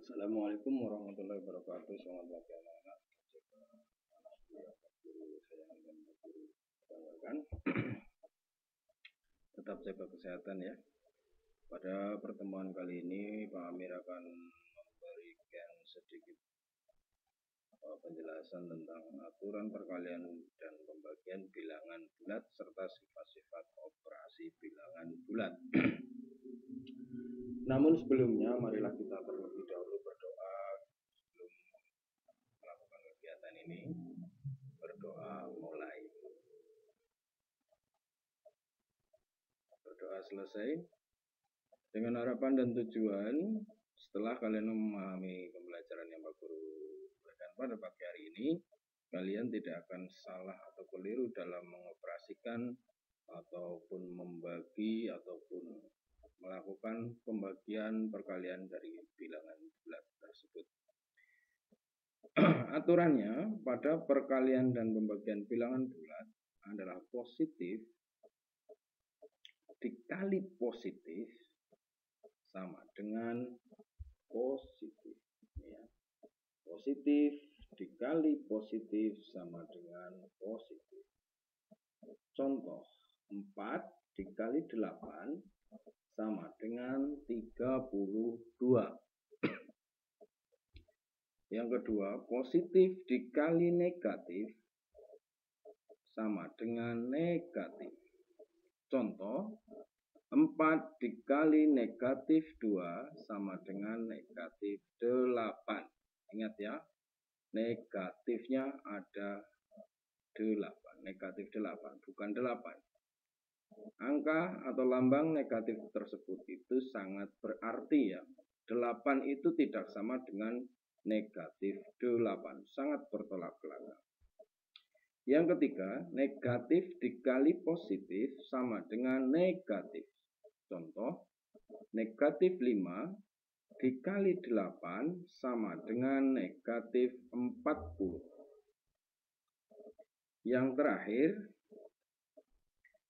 Assalamualaikum warahmatullahi wabarakatuh. Selamat pagi anak-anak. Guru sayang dan guru banggakan. Tetap jaga kesehatan ya. Pada pertemuan kali ini Pak Amir akan memberikan sedikit penjelasan tentang aturan perkalian dan pembagian bilangan bulat serta sifat-sifat operasi bilangan bulat. Namun sebelumnya marilah kita terlebih dahulu berdoa sebelum melakukan kegiatan ini. Berdoa mulai. Berdoa selesai dengan harapan dan tujuan setelah kalian memahami pembelajaran yang Pak Guru berikan pada pagi hari ini, kalian tidak akan salah atau keliru dalam mengoperasikan ataupun membagi ataupun melakukan pembagian perkalian dari bilangan bulat tersebut. Aturannya pada perkalian dan pembagian bilangan bulat adalah positif dikali positif sama dengan positif. Ya. Positif dikali positif sama dengan positif. Contoh, 4 dikali 8 sama dengan 32. Yang kedua, positif dikali negatif sama dengan negatif. Contoh, 4 dikali negatif 2 sama dengan negatif 8. Ingat ya, negatifnya ada 8. Negatif 8, bukan 8. Angka atau lambang negatif tersebut itu sangat berarti ya. 8 itu tidak sama dengan negatif 8. Sangat bertolak belakang. Yang ketiga, negatif dikali positif sama dengan negatif. Contoh, negatif 5 dikali 8 sama dengan negatif 40. Yang terakhir,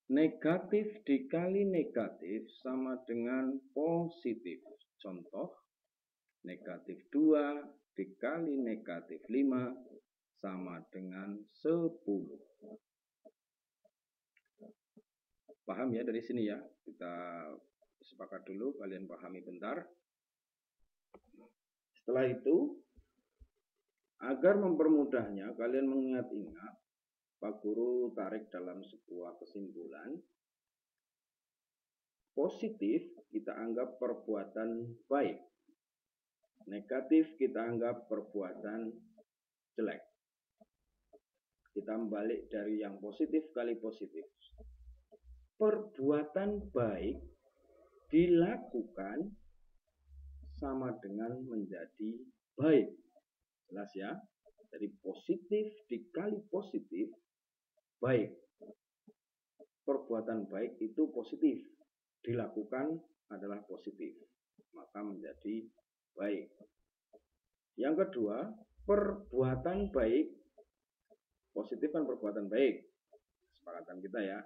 negatif dikali negatif sama dengan positif. Contoh, negatif 2 dikali negatif 5 sama dengan 10. Paham ya dari sini ya? Kita sepakat dulu, kalian pahami bentar. Setelah itu, agar mempermudahnya, kalian mengingat-ingat, Pak Guru tarik dalam sebuah kesimpulan. Positif kita anggap perbuatan baik. Negatif kita anggap perbuatan jelek. Kita balik dari yang positif kali positif. Perbuatan baik dilakukan sama dengan menjadi baik. Jelas ya? Jadi positif dikali positif, baik. Perbuatan baik itu positif. Dilakukan adalah positif. Maka menjadi baik. Yang kedua, perbuatan baik. Positif kan perbuatan baik. Kesepakatan kita ya.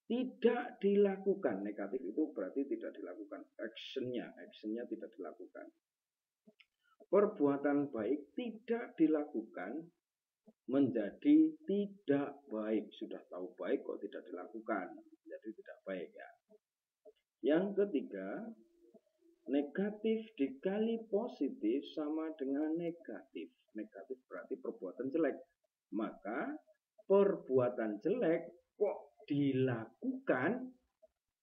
Tidak dilakukan. Negatif itu berarti tidak dilakukan. Actionnya tidak dilakukan. Perbuatan baik tidak dilakukan menjadi tidak baik. Sudah tahu baik kok tidak dilakukan. Jadi tidak baik ya. Yang ketiga, negatif dikali positif sama dengan negatif. Negatif berarti perbuatan jelek. Maka perbuatan jelek kok dilakukan.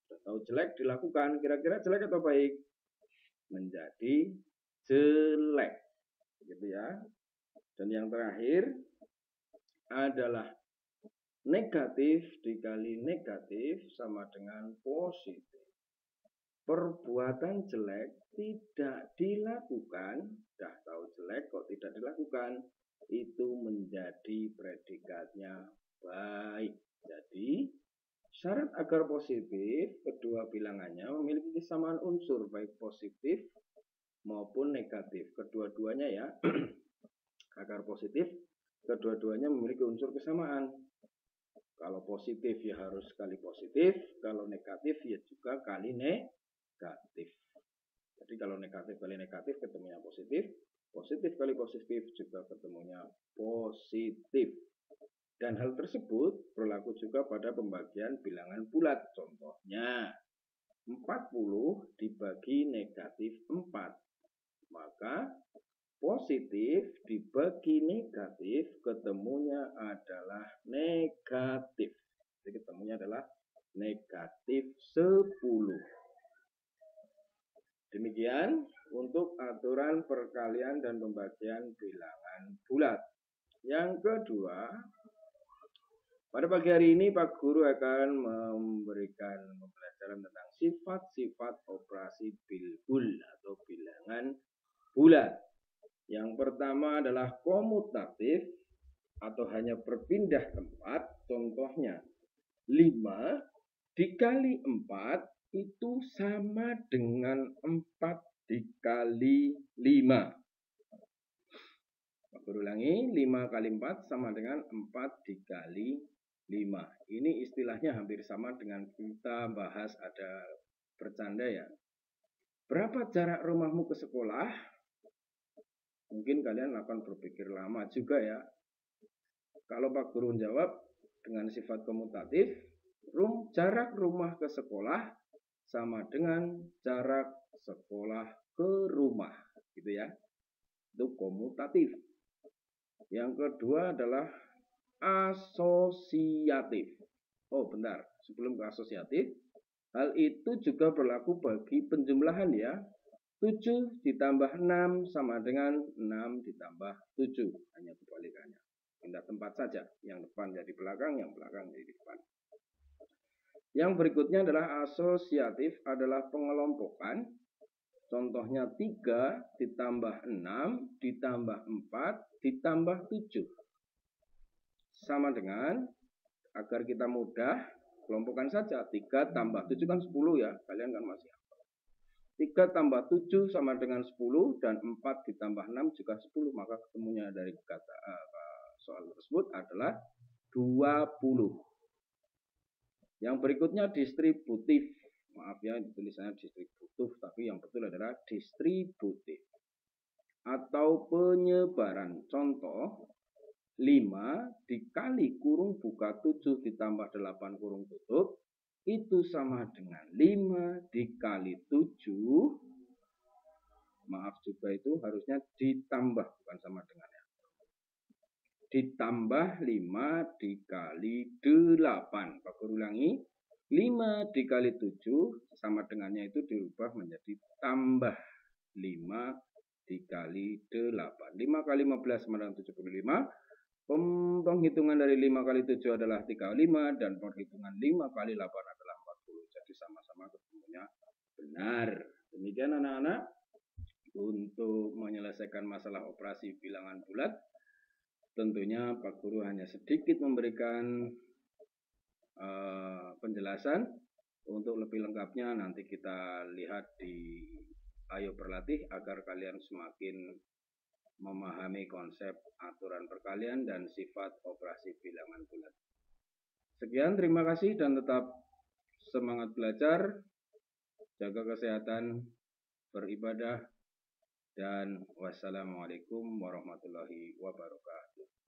Sudah tahu jelek dilakukan. Kira-kira jelek atau baik? Menjadi jelek. Gitu ya. Dan yang terakhir adalah negatif dikali negatif sama dengan positif. Perbuatan jelek tidak dilakukan. Dah tahu jelek kok tidak dilakukan. Itu menjadi predikatnya baik. Jadi syarat agar positif kedua bilangannya memiliki kesamaan unsur baik positif maupun negatif. Kedua-duanya ya. Agar positif kedua-duanya memiliki unsur kesamaan. Kalau positif ya harus kali positif, kalau negatif ya juga kali negatif. Jadi kalau negatif kali negatif ketemunya positif, positif kali positif juga ketemunya positif. Dan hal tersebut berlaku juga pada pembagian bilangan bulat. Contohnya, 40 dibagi negatif 4. Maka positif dibagi negatif ketemunya adalah negatif. Jadi ketemunya adalah negatif 10. Demikian untuk aturan perkalian dan pembagian bilangan bulat. Yang kedua, pada pagi hari ini Pak Guru akan memberikan pembelajaran tentang sifat-sifat operasi bilbul atau bilangan bulat. Yang pertama adalah komutatif atau hanya berpindah tempat. Contohnya 5 dikali 4 itu sama dengan 4 dikali 5. Aku ulangi, 5 kali 4 sama dengan 4 dikali 5. Ini istilahnya hampir sama dengan kita bahas ada bercanda ya. Berapa jarak rumahmu ke sekolah? Mungkin kalian akan berpikir lama juga ya. Kalau Pak Guru jawab dengan sifat komutatif, jarak rumah ke sekolah sama dengan jarak sekolah ke rumah, gitu ya. Itu komutatif. Yang kedua adalah asosiatif. Oh, bentar. Sebelum ke asosiatif, hal itu juga berlaku bagi penjumlahan ya. 7 ditambah 6 sama dengan 6 ditambah 7. Hanya kebalikannya. Pindah tempat saja. Yang depan jadi belakang, yang belakang jadi depan. Yang berikutnya adalah asosiatif adalah pengelompokan. Contohnya 3 ditambah 6 ditambah 4 ditambah 7. Sama dengan, agar kita mudah, kelompokkan saja. 3 tambah 7 kan 10 ya. Kalian kan masih hafal. 3 tambah 7 sama dengan 10 dan 4 ditambah 6 juga 10. Maka ketemunya dari kata soal tersebut adalah 20. Yang berikutnya distributif. Maaf ya, tulisannya distributif, tapi yang betul adalah distributif. Atau penyebaran. Contoh, 5 dikali kurung buka 7 ditambah 8 kurung tutup, itu sama dengan 5 dikali 7. Maaf juga itu harusnya ditambah, bukan sama dengan ya. Ditambah 5 dikali 8. Pak Guru ulangi. 5 dikali 7 sama dengannya itu dirubah menjadi tambah 5 dikali 8. 5 kali 15 sama dengan 75. Penghitungan dari 5 kali 7 adalah 35 dan penghitungan 5 kali 8 adalah 40. Jadi sama-sama ketemunya benar. Demikian anak-anak untuk menyelesaikan masalah operasi bilangan bulat. Tentunya Pak Guru hanya sedikit memberikan penjelasan. Untuk lebih lengkapnya nanti kita lihat di Ayo Berlatih agar kalian semakin memahami konsep aturan perkalian dan sifat operasi bilangan bulat. Sekian, terima kasih dan tetap semangat belajar, jaga kesehatan, beribadah, dan wassalamualaikum warahmatullahi wabarakatuh.